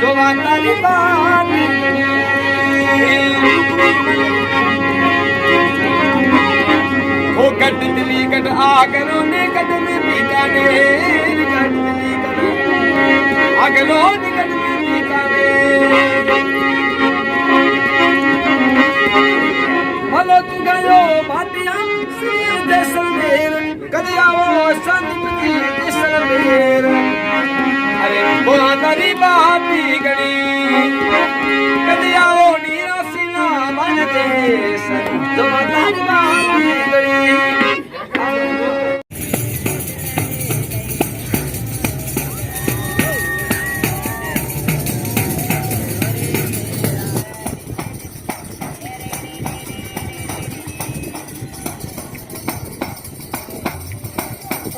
तारी बात ओ गट दिली गट आ करो ने गट में बीकानेर गट दिली गट आ करो ने गट में बीकानेर भलो तू गयो भाटिया श्री जैसलमेर कदे आओ संत जी जैसलमेर अरे बोला तारी बात गणी कदे आओ नीरा सिला मन दे संत तारी बात गणी।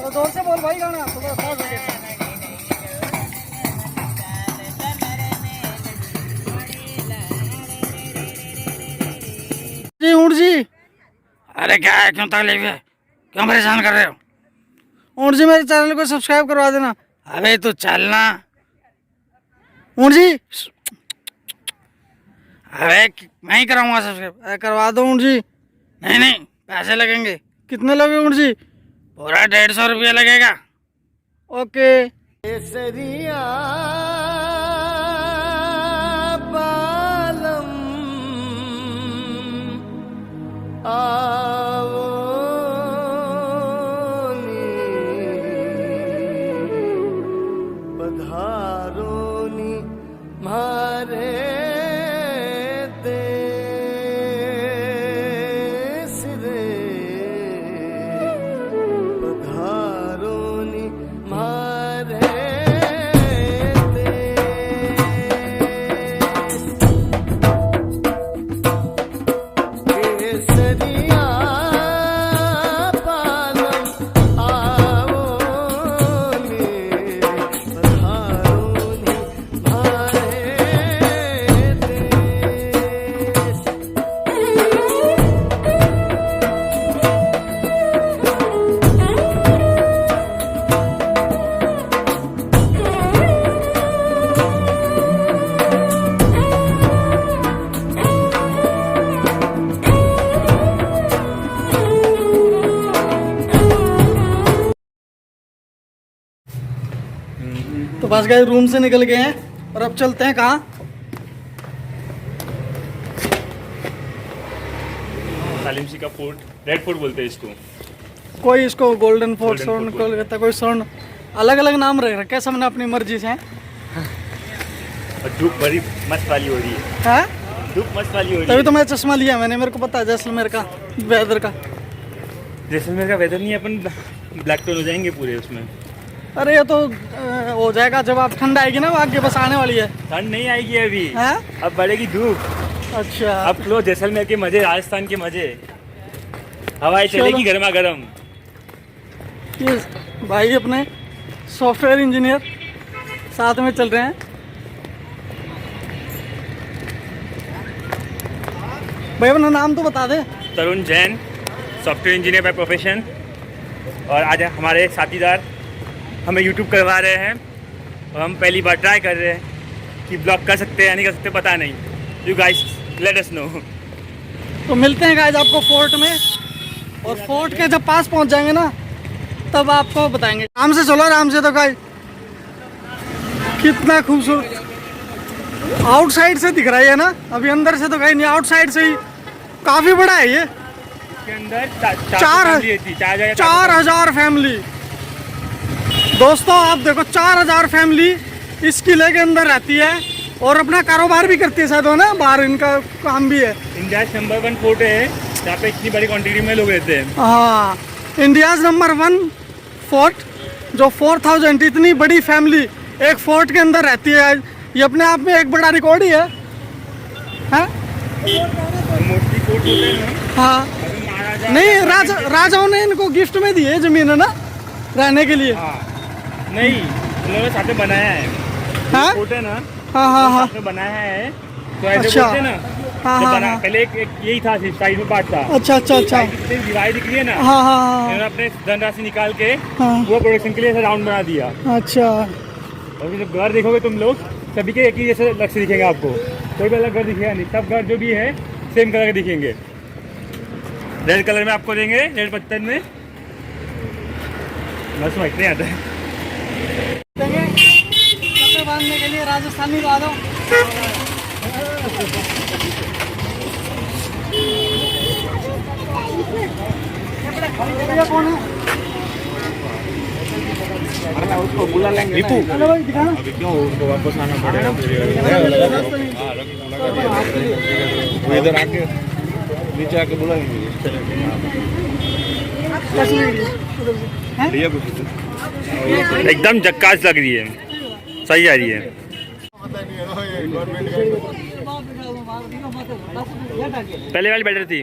जोर से बोल भाई गाना थोड़ा आवाज हो गया। जी ऊँट जी, अरे क्या है, क्यों तकलीफ है, क्यों परेशान कर रहे हो? ऊँट जी मेरे चैनल को सब्सक्राइब करवा देना। अबे तू चलना। ऊँट जी अबे मैं ही कराऊंगा सब्सक्राइब। करवा दो ऊँट जी। नहीं नहीं, पैसे लगेंगे। कितने लगे ऊँट जी? पूरा 150 रुपया लगेगा। ओके। पधारोनी मारे देश रे पधारोनी मारे केसरिया पालम आओ मेरे पधारोनी मारे देश। तो बस गए, रूम से निकल गए हैं और अब चलते हैं कहाँ? सालिमसी का फोर्ट, रेड फोर्ट बोलते हैं इसको। कोई इसको गोल्डन फोर्ट, गोल्डन स्वर्ण फोर्ट कहता है, कोई स्वर्ण, अलग अलग नाम रख रखे सबने अपनी मर्जी से। और धूप बड़ी मस्त वाली हो रही है, हैं? धूप मस्त वाली हो रही तभी है। तो मैं चश्मा लिया मैंने, मेरे को पता है जैसलमेर का वेदर का। जैसलमेर का वेदर नहीं है, अपन ब्लैक टोन हो जाएंगे पूरे उसमें। अरे ये तो हो जाएगा जब आप ठंड आएगी ना, वो आगे बस आने वाली है। ठंड नहीं आएगी अभी, हैं? अब बढ़ेगी धूप। अच्छा, अब लो जैसलमेर के मजे, राजस्थान के मजे, हवाएं चलो। चलेगी गर्मा गर्म। ये भाई अपने सॉफ्टवेयर इंजीनियर साथ में चल रहे हैं। भाई अपना नाम तो बता दे। Tarun Jain, software engineer by profession. और आज हमारे साथीदार हमें यूट्यूब करवा रहे हैं और हम पहली बार ट्राई कर रहे हैं कि ब्लॉग कर सकते हैं या नहीं कर सकते, पता नहीं। You guys let us know. तो मिलते हैं गाइस आपको फोर्ट में, और फोर्ट के जब पास पहुंच जाएंगे ना तब आपको बताएंगे। आराम से चलो, आराम से। तो गाइस कितना खूबसूरत आउटसाइड से दिख रहा है ना, अभी अंदर से तो कहीं नहीं, आउटसाइड से ही काफी बड़ा है ये। के अंदर 4,000 फैमिली। दोस्तों आप देखो, 4,000 फैमिली इस किले के अंदर रहती है और अपना कारोबार भी करती है शायद, हो ना, बाहर इनका काम भी है। इंडिया नंबर 1 फोर्ट है जहाँ पे इतनी बड़ी क्वांटिटी में लोग रहते हैं। हाँ, इंडिया नंबर 1 फोर्ट, जो 4,000 इतनी बड़ी फैमिली एक फोर्ट के अंदर रहती है। ये अपने आप में एक बड़ा रिकॉर्ड ही है। मोस्टली फोर्ट होते हैं ना, हाँ, अभी महाराजा नहीं, राजाओं ने इनको गिफ्ट में दी है जमीन, है ना, रहने के लिए। हाँ, नहीं, उन्होंने साथ में बनाया है। हाँ? फोर्ट है ना, हाँ हाँ हाँ, साथ में बनाया है। तो ऐसे अच्छा। बोलते हैं ना, हाँ जब हाँ बना हाँ, पहले एक यही था, साइड में पार्ट था। अच्छा अच्छा अच्छा, साइड की दीवार दिख रही है ना, हाँ हाँ हाँ इन्होंने अपने धनराशि निकाल के हाँ, वो प्रोडक्शन के लिए ऐसा राउंड बना दिया। अच्छा। और जब घर देखोगे तुम लोग, सभी के एक ही जैसे लक्ष्य दिखेंगे आपको, कोई भी अलग घर दिखेगा नहीं, सब घर जो भी है सेम कलर के दिखेंगे। रेड कलर में आपको देंगे, रेड पत्थर में, बस समझ नहीं आता है। कपड़े बांधने के लिए राजस्थानी ला दो। ये कौन है? उसको बुला लेंगे। हेलो भाई दिखाना। क्यों उसको वापस आना पड़ेगा? वो इधर आके नीचे आके बुलाएंगे। एकदम जक्कास लग रही है, सही आ रही है। पहले वाली बेटर थी।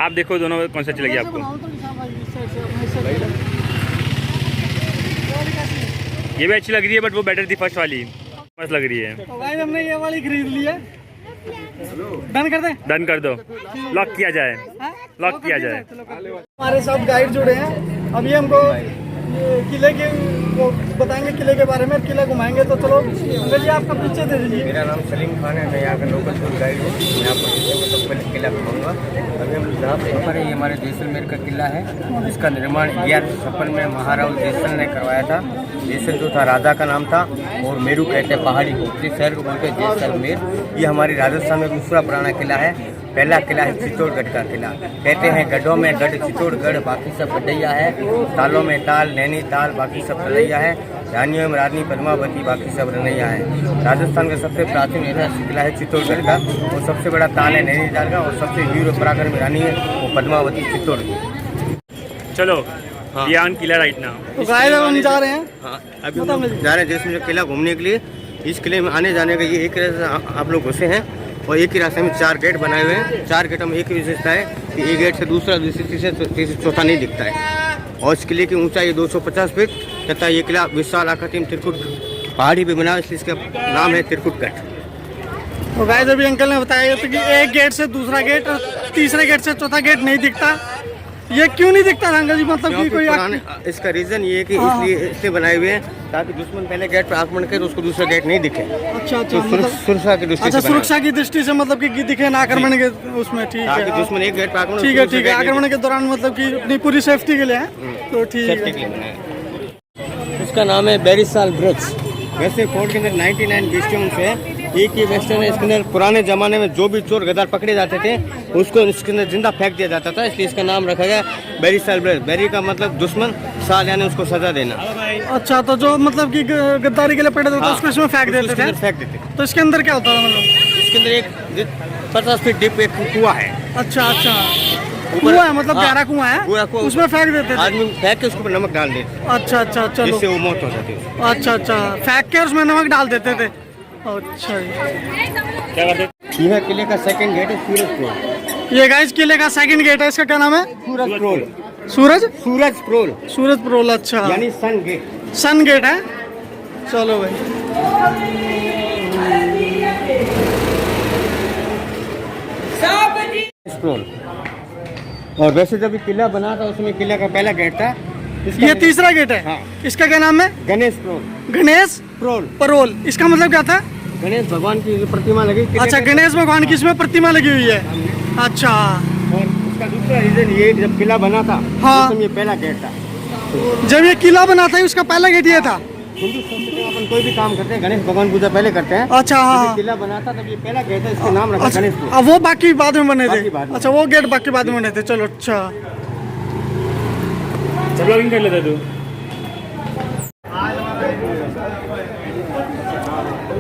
आप देखो दोनों में कौन सा अच्छी लगी आपको? ये भी अच्छी लग रही है, बट वो बेटर थी फर्स्ट वाली, मस्त लग रही है। तो भाई हमने ये वाली खरीद ली है, डन कर दें? डन कर दो, लॉक किया जाए, लॉक किया जाए। हमारे साथ गाइड जुड़े हैं, अभी हमको ये किले के वो बताएंगे किले के बारे में, किला घुमाएंगे। तो चलो चलिए, आपका पीछे दे दीजिए। मेरा नाम सलीम खान है, मैं यहाँ का लोकल टूर गाइड हूँ। मैं आपको सबसे पहले किला घुमाऊँगा। अभी हम जहाँ पर है, ये हमारे जैसलमेर का किला है। इसका निर्माण 1156 में महाराव जैसल ने करवाया था। जैसल जो था राजा का नाम था, और मेरू कहते हैं पहाड़ी को, जिस शहर को बोलते हैं जैसलमेर। ये हमारी राजस्थान में दूसरा पुराना किला है। पहला किला है चित्तौड़गढ़ का किला। कहते हैं गढ़ों में गढ़ चित्तौड़गढ़, बाकी सब गढ़ैया है। तालों में ताल नैनीताल, बाकी सब तलैया है। रानियों में रानी पद्मावती, बाकी सब रनैया है। राजस्थान का सबसे प्राचीन ऐतिहासिक किला है चित्तौड़गढ़ का, और सबसे बड़ा ताल है नैनीताल का, और सबसे वीर पराक्रमी रानी है वो पद्मावती चित्तौड़गढ़। चलो यान किला राइट नाउ। तो गाइड अब हम जा रहे हैं। हाँ, अभी हम जा रहे हैं जैसलमेर किला घूमने के लिए। इस किले में आने जाने का ये एक रास्ते आप लोग घुसे हैं, और एक ही रास्ते में 4 गेट बनाए हुए हैं। 4 गेटों में एक ही विशेषता है कि एक गेट से दूसरा, तीसरा चौथा नहीं दिखता है। और इस किले की ऊंचाई 250 फीट, तथा ये किला विशाल आकृति में त्रिकुट पहाड़ी पे बना है, इसलिए इसका नाम है त्रिकुटगढ़। तो गाइस अभी अंकल ने बताया था कि एक गेट से दूसरा गेट और तीसरे गेट से चौथा गेट नहीं दिखता। ये क्यों नहीं दिखता अंकल जी? मतलब कि कोई पुराने इसका रीजन ये है कि इसलिए इसलिए बनाए हुए हैं ताकि दुश्मन पहले गेट पर आक्रमण करे, उसको दूसरा गेट नहीं दिखे। अच्छा तो सुरक्षा की दृष्टि अच्छा, से सुरक्षा की दृष्टि से, मतलब कि दिखे ना आक्रमण के उसमें। ठीक ताकि है, दुश्मन एक गेट पर आक्रमण, ठीक है, ठीक है। आक्रमण के दौरान मतलब कि अपनी पूरी सेफ्टी के लिए है, तो ठीक है। इसका नाम है बैरिसाल ब्रिज। वैसे फोर्ट के अंदर 99 गेस्टोन्स है। एक ही वेस्टर्न है, इसके अंदर पुराने जमाने में जो भी चोर गद्दार पकड़े जाते थे उसको इसके अंदर जिंदा फेंक दिया जाता था, इसलिए इसका नाम रखा गया बैरिसाल ब्रिज। बैरी का मतलब दुश्मन, साल यानी उसको सजा देना। अच्छा, तो जो मतलब कि गद्दारी के लिए पड़े थे उसको इसमें फेंक देते थे। फेंक देते। तो इसके अंदर क्या होता था? मतलब इसके अंदर एक 50 फीट डीप एक कुआं है। अच्छा अच्छा, कुआं है, मतलब गहरा कुआं है, उसमें फेंक देते थे। आदमी फेंक के उसके ऊपर नमक डाल देते, अच्छा अच्छा, चलो, जिससे वो मौत हो जाती है। अच्छा अच्छा, फेंक के उसमें नमक डाल देते थे। अच्छा, क्या करते? यह किले का सेकंड गेट है सूरज प्रोल। ये गाइस किले का सेकंड गेट है, इसका क्या नाम है? सूरज प्रोल। सूरज सूरज प्रोल सूरज प्रोल। अच्छा, यानी सन गेट। सन गेट है। चलो भाई, प्रोल। और वैसे जब ये किला बना था उसमें किले का पहला गेट था। ये तीसरा गेट है। हाँ। इसका क्या नाम है? गणेश प्रोल। गणेश प्रोल। परोल। इसका मतलब क्या था? गणेश भगवान की प्रतिमा लगी किले अच्छा, के- गणेश भगवान की इसमें प्रतिमा लगी हुई है। अच्छा, और इसका दूसरा रीजन ये कि जब किला बना था हाँ। उस समय ये पहला गेट था। जब ये किला बना था उसका पहला गेट ये था। हिंदू संस्कृति में अपन कोई भी काम करते हैं गणेश भगवान पूजा पहले करते हैं। अच्छा, जब हाँ ये किला बना था तब ये पहला गेट है, इसका नाम रखा अच्छा, गणेश प्रोल। अब वो बाकी बाद में बने थे। बाकी बाद में। अच्छा, वो गेट बाकी बाद में बने थे। चलो, अच्छा। ब्लॉगिंग कर लेता तू।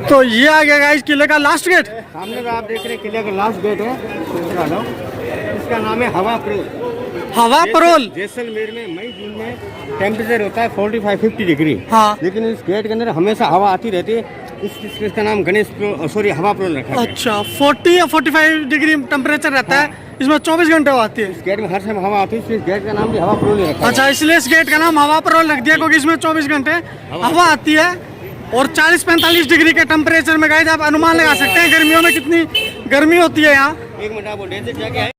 तो ये आ गया गाइस किले का लास्ट गेट। सामने में आप देख रहे हैं किले का लास्ट गेट है। इसका नाम है हवा प्रोल। हवा परोल। जैसलमेर में मई जून में टेम्परेचर होता है 45-50 डिग्री। हाँ। लेकिन इस गेट के अंदर हमेशा हवा आती रहती है, इसका नाम गणेश सॉरी हवा प्रोल रखा है। अच्छा, 40 या 45 डिग्री टेम्परेचर रहता है, इसमें 24 घंटे हवा आती है। इस गेट में हर समय हवा आती है, इसलिए इस गेट का नाम भी हवा प्रोल ही रखा है। अच्छा, इसलिए इस गेट का नाम हवा परोल रख दिया, क्योंकि इसमें 24 घंटे हवा आती है। और 40-45 डिग्री के टेम्परेचर में गाइस आप अनुमान लगा सकते हैं गर्मियों में कितनी गर्मी होती है यहाँ। एक मिनट आप डेंजर जाके आए।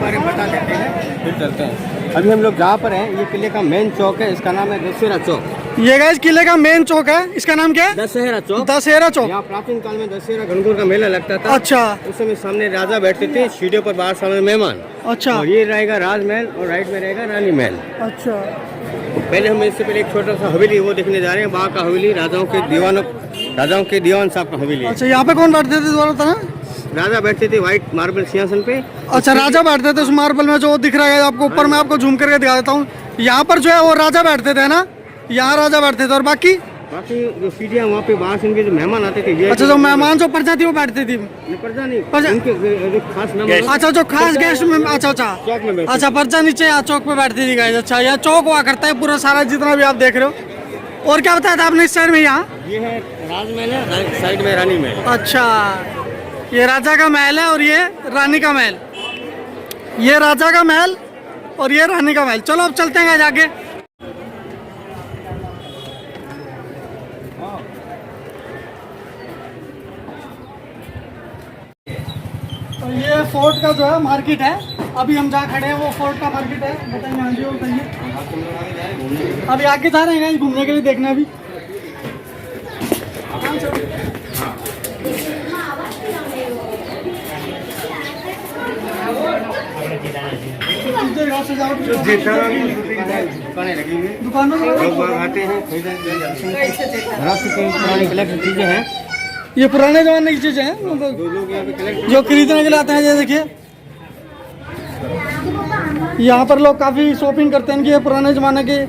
बारे में बता देते हैं, फिर चलते हैं। अभी हम लोग जहाँ पर हैं, ये किले का मेन चौक है, इसका नाम है दशहरा चौक। ये गाइस किले का मेन चौक है, इसका नाम क्या है? दशहरा चौक। दशहरा चौक। यहाँ प्राचीन काल में दशहरा घनघोर का मेला लगता था। अच्छा उस समय सामने राजा बैठते थे, सीढ़ियों पर बाहर सामने मेहमान। अच्छा और ये रहेगा राजमहल और राइट में रहेगा रानी महल। अच्छा। पहले हम इससे पहले एक छोटा सा हवेली वो देखने जा रहे हैं, वहाँ का हवेली राजाओं के दीवान साहब का हवेली है। अच्छा यहाँ पे कौन बैठते थे दोबारा बताना? राजा बैठते थे व्हाइट मार्बल सिंहासन पे। अच्छा राजा बैठते थे उस मार्बल में, जो दिख रहा है आपको ऊपर, मैं आपको झूम करके दिखा देता हूँ। यहाँ पर जो है वो राजा बैठते थे ना, यहाँ राजा बैठते थे। और बाकी जो सीढ़ियाँ वहाँ पे बाहर से इनके जो मेहमान आते थे, ये अच्छा जो मेहमान जो प्रजा थी वो बैठती थी। प्रजा नहीं, प्रजा- उनके जो खास मेहमान। अच्छा जो खास गेस्ट में, अच्छा अच्छा चौक में बैठते अच्छा प्रजा नीचे यहाँ चौक पे बैठती थी गाइस। अच्छा यहाँ चौक हुआ करता है पूरा सारा जितना भी आप देख रहे हो। और क्या बताया था आपने इस साइड में? यहाँ ये है राजमहल है, साइड में रानी महल। अच्छा ये राजा का महल है और ये रानी का महल। ये राजा का महल और ये रानी का महल। चलो अब चलते हैं जाके। और ये फोर्ट का जो है मार्केट है, अभी हम जहाँ खड़े हैं वो फोर्ट का मार्केट है। बताइए हाँ जी बताइए। अभी आगे जा रहे हैं कहीं घूमने के लिए, देखना अभी। दुकानें लगी हुई हैं, दुकानों में लोग बाग आते हैं, पुरानी कलेक्शन चीजें हैं, ये पुराने जमाने की चीजें हैं मतलब जो लोग यहाँ पे कलेक्ट। जो खरीदने के लिए आते हैं। ये देखिए यहाँ पर लोग काफ़ी शॉपिंग करते हैं, इनके ये पुराने ज़माने के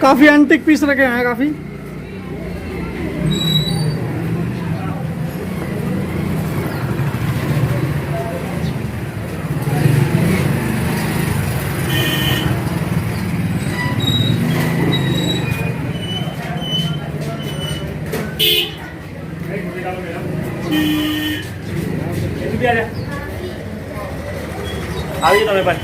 काफ़ी एंटिक पीस रखे हैं काफ़ी। आइए तो मेरे पास।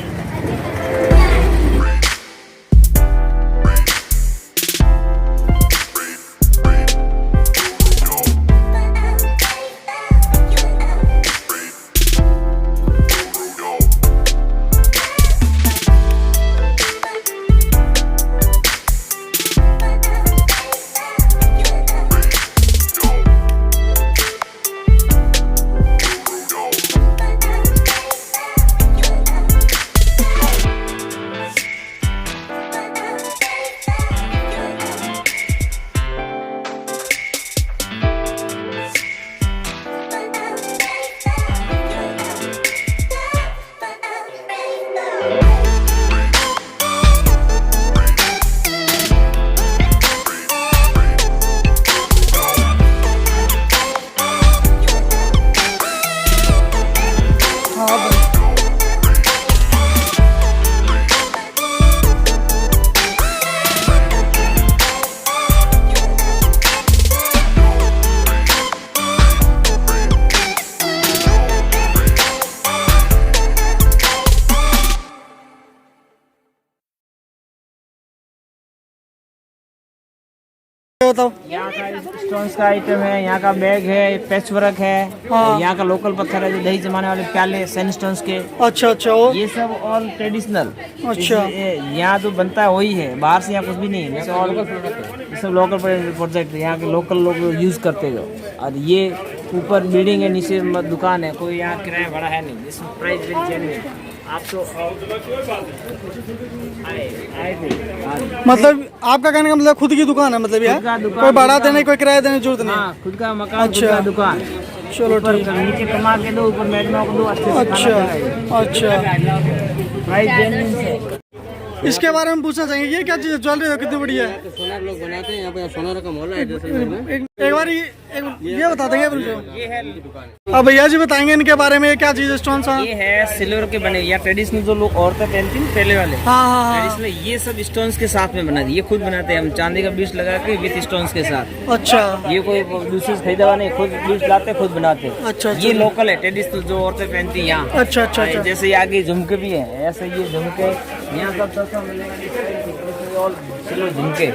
बताओ। यहाँ का स्टोन्स का आइटम है, यहाँ का बैग है, पैच वर्क है, हाँ। यहाँ का लोकल पत्थर है जो दही जमाने वाले प्याले सैंडस्टोन्स के, अच्छा अच्छा वो ये सब ऑल ट्रेडिशनल। अच्छा। यहाँ जो बनता है वही है, बाहर से यहाँ कुछ भी नहीं है, जैसे ऑल ये सब लोकल प्रोजेक्ट यहाँ के लोकल लोग यूज करते हैं। और ये ऊपर बिल्डिंग है, नीचे दुकान है, कोई यहाँ किराया भाड़ा है नहीं, इसमें प्राइस रेंज है। आप तो मतलब आपका कहने का मतलब खुद की दुकान है, मतलब खुद का दुकान, कोई भाड़ा देने कोई किराया देने की जरूरत नहीं। हाँ, खुद का मकान, अच्छा। खुद का दुकान। चलो ऊपर ठीक है। नीचे कमा के दो, ऊपर मैडमों को दो, अच्छे से खाना अच्छा अच्छा। प्राइस जेन्युइन है। इसके बारे में पूछना चाहेंगे, ये क्या चीज़ है? ज्वेलरी है, कितनी बढ़िया है। सोनार लोग बनाते हैं, यहाँ पे सोनार का मॉल है जैसलमेर में। एक बार ये बता देंगे अब भैया जी बताएंगे इनके बारे में, क्या चीज़ है? स्टोन सा ये है सिल्वर के बने, या ट्रेडिशनल जो लोग औरतें पहनती हैं पहले वाले, हाँ हाँ हाँ। ट्रेडिशनल ये सब स्टोन्स के साथ में बना दिए, ये खुद बनाते हैं हम, चांदी का बीज लगा के विथ स्टोन्स के साथ। अच्छा ये कोई दूसरी से खरीदा हुआ नहीं, खुद बीज लाते खुद बनाते हैं। अच्छा, अच्छा। ये लोकल है, ट्रेडिशनल जो औरतें पहनती हैं यहाँ। अच्छा अच्छा अच्छा। जैसे ये आगे झुमके भी हैं, ऐसे ये झुमके यहाँ सब सस्ता मिलेगा, और सिल्वर झुमके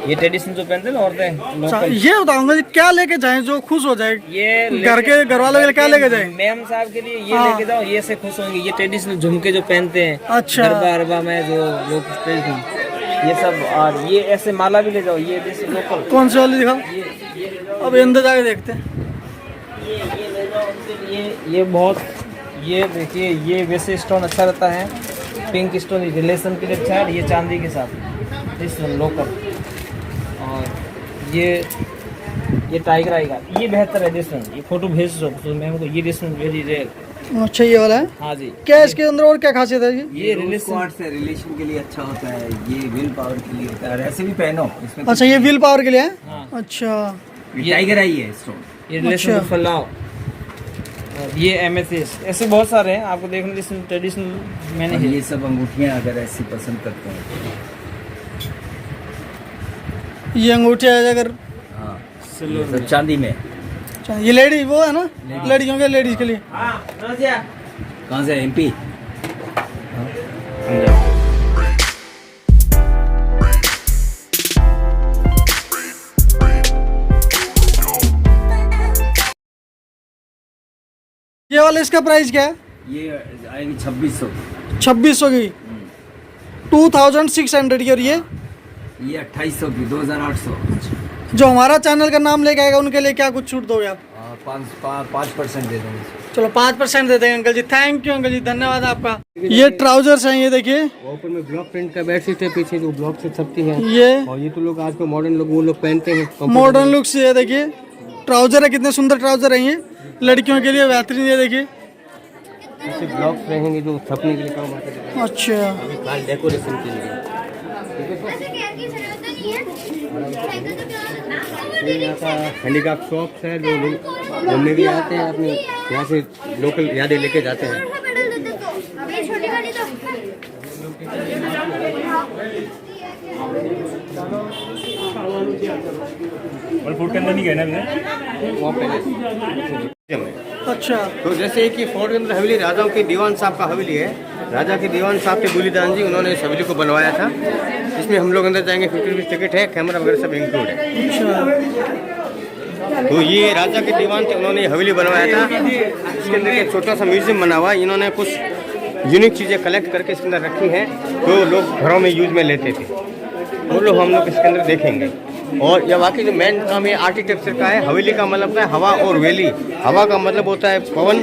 ये ट्रेडिशनल जो पहनते हैं ना औरतें अच्छा, लोकल, ये बताऊंगा जी क्या लेके जाएं जो खुश हो जाए, ये घर वालों के लिए क्या लेके जाएं? मैम साहब के लिए ये हाँ। लेके जाओ, ये से खुश होंगे। ये ट्रेडिशनल झुमके जो पहनते हैं अच्छा। गरबा अरबा में जो लोग ट्रेडिशनल, ये सब। और ये ऐसे माला भी ले जाओ, ये जैसे लोकल। कौन सी वाली दिखाओ, अब अंदर जाके देखते हैं। ये ले जाओ उनके लिए, ये बहुत, ये देखिए ये वैसे स्टोन अच्छा रहता है, पिंक स्टोन रिलेशन के लिए अच्छा है। ये चांदी के साथ इस लोकल। और ये टाइगर आएगा, ये बेहतर है डिस्टेंस। ये फोटो भेज दो तो मैम को, ये डिस्टेंस भेजी रेयर। अच्छा, ये वाला है। हाँ जी। क्या इसके अंदर और क्या खासियत है जी? ये रिलेशन स्क्वाड से रिलेशन के लिए अच्छा होता है, ये विल पावर के लिए होता है, और ऐसे भी पहनो इसमें। अच्छा, ये व्हील पावर के लिए है। हाँ। अच्छा, ये टाइगर आई है स्टोन। ये रिलेशन अच्छा। को फैलाओ। और ये एमेथिस्ट, ऐसे बहुत सारे हैं आपको देखने जिसमें ट्रेडिशनल मैंने और है। ये सब अंगूठियां अगर ऐसी पसंद करते हैं, ये अंगूठिया है अगर। हाँ, ये सब चांदी में। अच्छा, ये लेडी वो है ना, लड़कियों के, लेडीज के लिए। कहाँ से? MP। ये वाला इसका प्राइस क्या है? ये आएगी 2600। 2600 की, 2600 की। और ये 2800 की, 2800। जो हमारा चैनल का नाम लेके आएगा उनके लिए क्या कुछ छूट दोगे आप? 5% दे देंगे। चलो 5% दे देंगे uncle ji. Thank you uncle ji, धन्यवाद आपका। ये ट्राउजर्स हैं, ये देखिए। ऊपर में ब्लॉक प्रिंट का बेडशीट है, पीछे जो ब्लॉक से छपती है। ये और ये तो लोग आज को मॉडर्न लोग वो लोग पहनते हैं। मॉडर्न लुक से, ये देखिए ट्राउजर है, कितने सुंदर ट्राउजर है ये लड़कियों के लिए, बेहतरीन। ये देखिए, ऐसे ब्लॉक्स रहेंगे जो छपने के लिए काम आते हैं। अच्छा, डेकोरेशन के लिए। ये यहाँ का हैंडीक्राफ्ट शॉप्स है, जो लोग घूमने भी आते हैं, अपने यहाँ से लोकल यादें लेके जाते हैं। और फूड के अंदर नहीं गए ना अभी? वहाँ पहले अच्छा। तो जैसे कि फोर्ट के अंदर हवेली राजाओं के दीवान साहब का हवेली है। राजा के दीवान साहब थे बुलीदान जी, उन्होंने इस हवेली को बनवाया था। इसमें हम लोग अंदर जाएंगे, 50 रुपीज़ टिकट है, कैमरा वगैरह सब इंक्लूड है। तो ये राजा के दीवान थे, उन्होंने हवेली बनवाया था। इसके अंदर एक छोटा सा म्यूजियम बना हुआ है। इन्होंने कुछ यूनिक चीज़ें कलेक्ट करके इसके अंदर रखी हैं, जो लोग घरों में यूज में लेते थे। वो लोग हम लोग इसके अंदर देखेंगे। और यह वाकई जो मेन काम है आर्किटेक्चर का है। हवेली का मतलब है हवा और वैली। हवा का मतलब होता है पवन,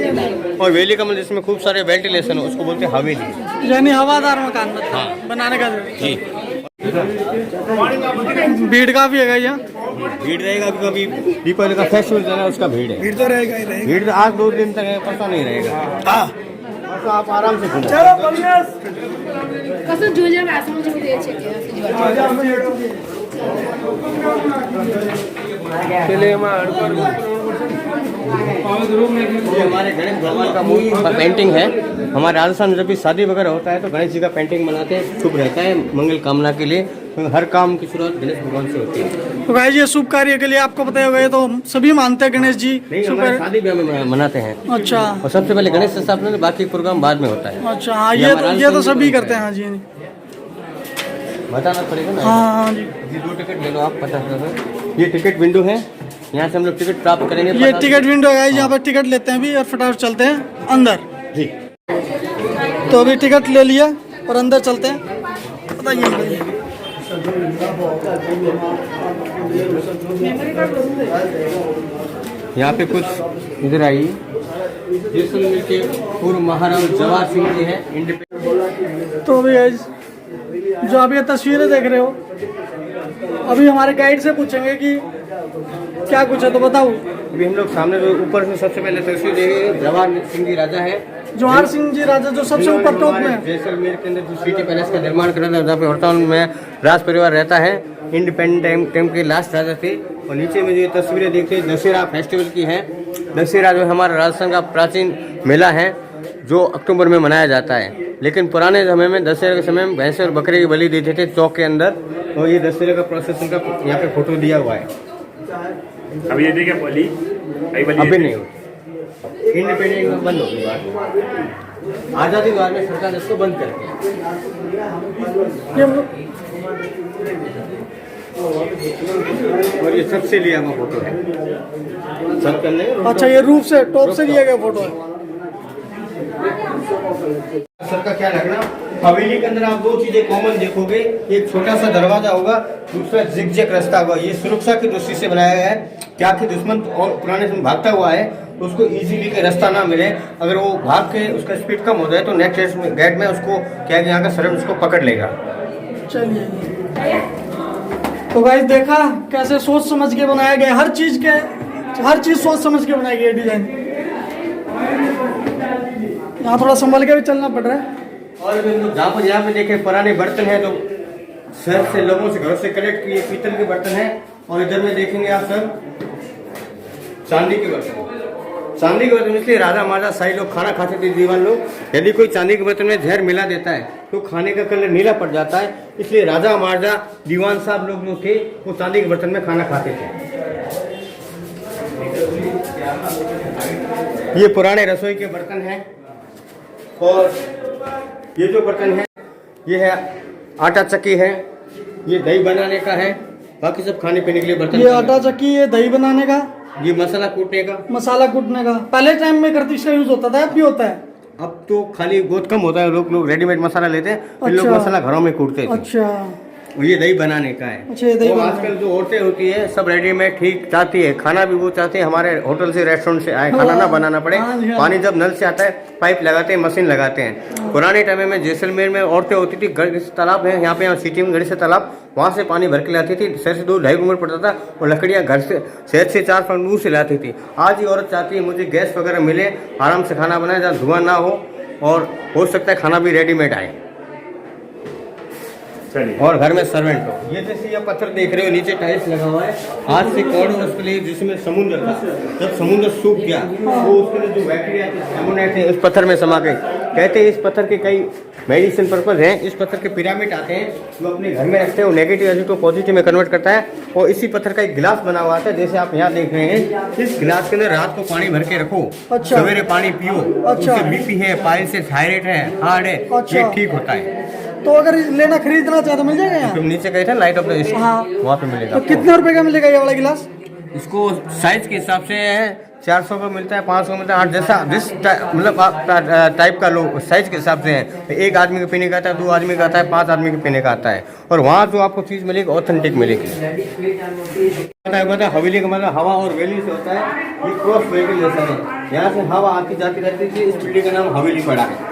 और वैली का मतलब जिसमें खूब सारे वेंटिलेशन हो, उसको बोलते हैं हवेली। यानी हवादार मकान बनाने का जी। भीड़ काफी है यहाँ। भीड़ रहेगा, कभी दीपावली का फेस्टिवल चल रहा है, उसका भीड़ है। भीड़ तो रहेगा ही रहेगा। भीड़ तो आज 2 दिन तक है, पता नहीं रहेगा। तो आप आराम से घूमो। कसं जुल्या व्यासामध्ये कुठे यायचे ये हमारे गणेश भगवान का मूर्ति का पेंटिंग है। हमारे राजस्थान में जब भी शादी वगैरह होता है तो गणेश जी का पेंटिंग बनाते हैं, शुभ रहता है मंगल कामना के लिए। तो हर काम की शुरुआत गणेश भगवान से होती है। तो भाई ये शुभ कार्य के लिए आपको पता होगा, ये तो सभी मानते हैं गणेश जी नहीं, शुभ हमारे कार्य। शादी ब्याह में मनाते हैं। अच्छा और सबसे पहले गणेश स्थापना, बाकी प्रोग्राम बाद में होता है। अच्छा, हाँ ये तो सभी करते हैं। हाँ जी, बताना पड़ेगा ना। हाँ जी। ये 2 टिकट ले लो आप, 50। ये टिकट विंडो है, यहाँ से हम लोग टिकट प्राप्त करेंगे। ये टिकट विंडो है, यहाँ पर टिकट लेते हैं भी और फटाफट चलते हैं अंदर। जी। तो अभी टिकट ले लिया और अंदर चलते हैं। बताइए यहाँ पे कुछ इधर आई जैसलमेर के पूर्व महाराजा जवाहर सिंह जी हैं, इंडिपेंडेंट। तो अभी guys, जो आप ये तस्वीरें देख रहे हो, अभी हमारे गाइड से पूछेंगे कि क्या कुछ है, तो बताओ। अभी हम लोग सामने जो ऊपर से सबसे पहले तस्वीर देखेंगे, जवाहर सिंह जी राजा है। जवाहर सिंह जी राजा जो सबसे ऊपर टॉप में है। जैसलमेर के अंदर जो सिटी पैलेस का निर्माण करा था, जहाँ पे वर्तमान में राज परिवार रहता है। इंडिपेंडेंट टाइम के लास्ट राजा थे। और नीचे में जो ये तस्वीरें देखते हैं दशहरा फेस्टिवल की है। दशहरा जो हमारा राजस्थान का प्राचीन मेला है, जो अक्टूबर में मनाया जाता है। लेकिन पुराने समय में दशहरे के समय में भैंसे और बकरे की बलि देते थे चौक के अंदर। और ये दशहरे का प्रोसेस का यहाँ पे फोटो दिया हुआ है। अभी ये देखिए बलि अभी नहीं होती, इंडिपेंडेंट में बंद होगी बात। आज़ादी बाद में सरकार इसको बंद करती है। और ये सबसे लिया हुआ फोटो है, सब करने। अच्छा, ये रूफ से टॉप से लिया गया फोटो है। सर का क्या लगना, हवेली के अंदर आप दो चीजें कॉमन देखोगे, एक छोटा सा दरवाजा होगा, दूसरा जिगजैग रास्ता होगा। ये सुरक्षा की दृष्टि से बनाया गया है, क्या कि दुश्मन और पुराने समय भागता हुआ है तो उसको इजीली के रास्ता ना मिले। अगर वो भाग के उसका स्पीड कम हो जाए तो नेक्स्ट गेट में उसको क्या यहाँ का सर्वेंट उसको पकड़ लेगा। चलिए, तो गाइस देखा कैसे सोच समझ के बनाया गया, हर चीज सोच समझ के बनाई गई डिजाइन। यहाँ थोड़ा संभल के भी चलना पड़ रहा है। और जहाँ पे देखे पुराने बर्तन है तो शहर से लोगों से घरों से कलेक्ट किए पीतल के बर्तन है। और इधर में देखेंगे आप सब चांदी के बर्तन। चांदी के बर्तन इसलिए राजा महाराजा शाही लोग खाना खाते थे, दीवान लोग। यदि कोई चांदी के बर्तन में जहर मिला देता है तो खाने का कलर नीला पड़ जाता है, इसलिए राजा महाराजा दीवान साहब लोग जो थे वो चांदी के बर्तन में खाना खाते थे। ये पुराने रसोई के बर्तन हैं। और ये जो बर्तन है ये है आटा चक्की है, ये दही बनाने का है, बाकी सब खाने पीने के लिए बर्तन। ये आटा चक्की, ये दही बनाने का, ये मसाला कूटने का। मसाला कूटने का पहले टाइम में करती इसका यूज होता था, अब भी होता है। अब तो खाली बहुत कम होता है, लोग रेडीमेड मसाला लेते हैं, फिर लोग अच्छा। मसाला घरों में कूटते थे। अच्छा, और ये दही बनाने का है। अच्छा, ये दही और बनाने आजकल जो औरतें होती है सब रेडीमेड ठीक चाहती है, खाना भी वो चाहते हैं हमारे होटल से रेस्टोरेंट से आए, खाना ना बनाना पड़े। हाँ जी, हाँ। पानी जब नल से आता है पाइप लगाते हैं, मशीन लगाते हैं। पुराने टाइम में जैसलमेर में औरतें होती थी, घर से तालाब है यहाँ पे, सिटी में घर से तालाब, वहाँ से पानी भर के लाती थी। शहर से 2-2.5 किलोमीटर पड़ता था, और लकड़ियाँ घर से शहर से 4 फुट दूर से लाती थी। आज ये औरत चाहती है मुझे गैस वगैरह मिले, आराम से खाना बनाए जहाँ धुआं ना हो, और हो सकता है खाना भी रेडीमेड आए, और घर में सर्वेंट हो। ये जैसे ये पत्थर देख रहे हो नीचे टाइल्स लगा हुआ है, आज से करोड़ों वर्ष पहले जिसमें समुद्र था, जब समुद्र सूख गया वो उसके लिए जो बैक्टीरिया थे, सैमोनाइड थे, उस पत्थर में समा गए। कहते हैं इस पत्थर के कई मेडिसिन पर्पज हैं। इस पत्थर के पिरामिड आते हैं जो अपने घर में रखते हैं, वो नेगेटिव एनर्जी को पॉजिटिव में कन्वर्ट करता है। और इसी पत्थर का एक गिलास बना हुआ था, जैसे आप यहाँ देख रहे हैं। इस गिलास के अंदर रात को पानी भर के रखो, अच्छा। सवेरे पानी पियो, अच्छा। उससे बीपी है, पाइल्स है, थायराइड है, हार्ट है, अच्छा। ये ठीक होता है। तो अगर लेना खरीदना चाहे तो मिल जाएगा यहाँ? तुम नीचे गए थे लाइट ऑफ द ईस्ट, हाँ। वहाँ पे मिलेगा। तो कितने रुपए का मिलेगा ये वाला गिलास? इसको साइज के हिसाब से 400 का मिलता है, 500 का मिलता है, जैसा जिस मतलब टाइप का लोग साइज के हिसाब से है। एक आदमी के पीने का आता है, 2 आदमी का आता है, 5 आदमी के पीने का आता है। और वहाँ जो आपको चीज़ मिलेगी ऑथेंटिक मिलेगी। हवेली का मतलब हवा और वैली से होता है, ये क्रॉस व्हीकल जैसा है, यहाँ से हवा आती जाती रहती थी। इस बिल्डिंग का नाम हवेली पड़ा है।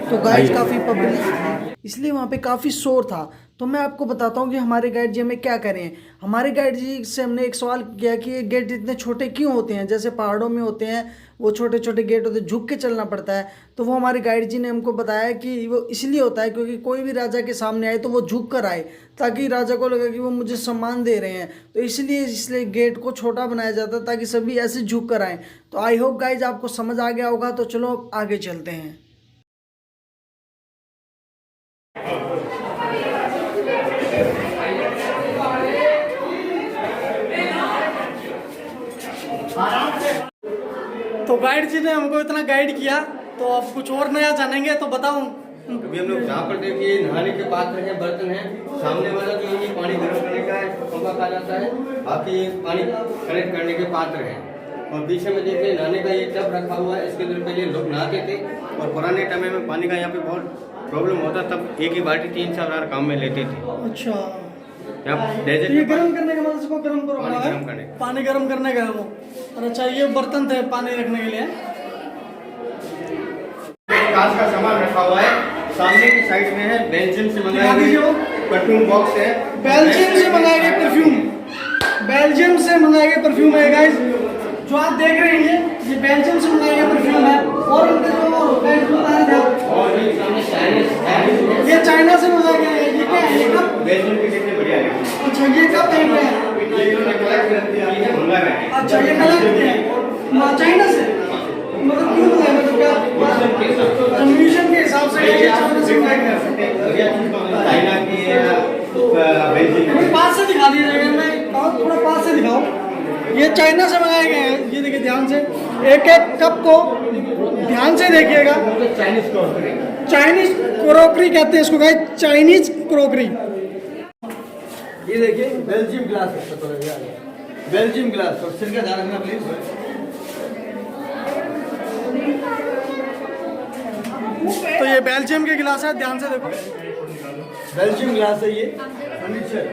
तो गाइस काफ़ी पब्लिक, इसलिए वहाँ पे काफ़ी शोर था। तो मैं आपको बताता हूँ कि हमारे गाइड जी हमें क्या करें। हमारे गाइड जी से हमने एक सवाल किया कि ये गेट इतने छोटे क्यों होते हैं, जैसे पहाड़ों में होते हैं वो छोटे छोटे गेट होते हैं, झुक के चलना पड़ता है। तो वो हमारे गाइड जी ने हमको बताया कि वो इसलिए होता है क्योंकि कोई भी राजा के सामने आए तो वो झुक कर आए, ताकि राजा को लगे कि वो मुझे सम्मान दे रहे हैं। तो इसलिए गेट को छोटा बनाया जाता है ताकि सभी ऐसे झुक कर आए। तो आई होप गाइज आपको समझ आ गया होगा। तो चलो आगे चलते हैं। तो गाइड जी ने हमको इतना गाइड किया, तो अब कुछ और नया जानेंगे तो बताऊं। अभी हम लोग जहाँ पर देखिए नहाने के पात्र हैं, बर्तन हैं। सामने वाला जो ये पानी गर्म करने का है, पंखा कहा जाता है। बाकी ये पानी कलेक्ट करने के पात्र हैं। और पीछे में देखिए नहाने का ये टब रखा हुआ है। इसके अंदर पहले लोग नहाते थे, और पुराने टाइम में पानी का यहाँ पे बहुत प्रॉब्लम होता, तब एक ही बाल्टी 3-4 बार काम में लेते थे। अच्छा, डेजर्ट ये गर्म करने का मतलब इसको गर्म करो, पानी गर्म करने का। पानी गर्म करने का है वो। और अच्छा, ये बर्तन थे पानी रखने के लिए। कांच का सामान रखा हुआ है। सामने की साइड में है बेल्जियम से मंगाए हुए परफ्यूम बॉक्स है। बेल्जियम से मंगाए गए परफ्यूम, बेल्जियम से मंगाए गए परफ्यूम है गाइस। जो आप देख रहे हैं ये बेल्जियम से मंगाए गए परफ्यूम है। और उनके और ये सामने चाइनीज, ये चाइना से मंगाए गए हैं। ये क्या है, ये कप? बेल्जियम की कितने बढ़िया है। अच्छा, ये कप है क्या? ये इन्होंने कलेक्ट कर दिया है, मंगा रहे हैं। अच्छा, ये कलर चाइना से, मतलब क्यों मंगाए, मतलब क्या म्यूजियम के हिसाब से ये चाइना से मंगाए गए? चाइना की बेल्जियम पास से दिखा दिया जाएगा, मैं कहूँ थोड़ा पास से दिखाओ। ये चाइना से मंगाए गए हैं। ये देखिए ध्यान से, एक एक कप को ध्यान से देखिएगा। चाइनीज चाइनीज क्रोकरी कहते हैं इसको गाइस, चाइनीज क्रोकरी। ये देखिए बेल्जियम ग्लास है, बेल्जियम ग्लास। और सिर का ध्यान रखना प्लीज। तो ये बेल्जियम के गिलास है, ध्यान से देखो। बेल्जियम ग्लास है ये, फर्नीचर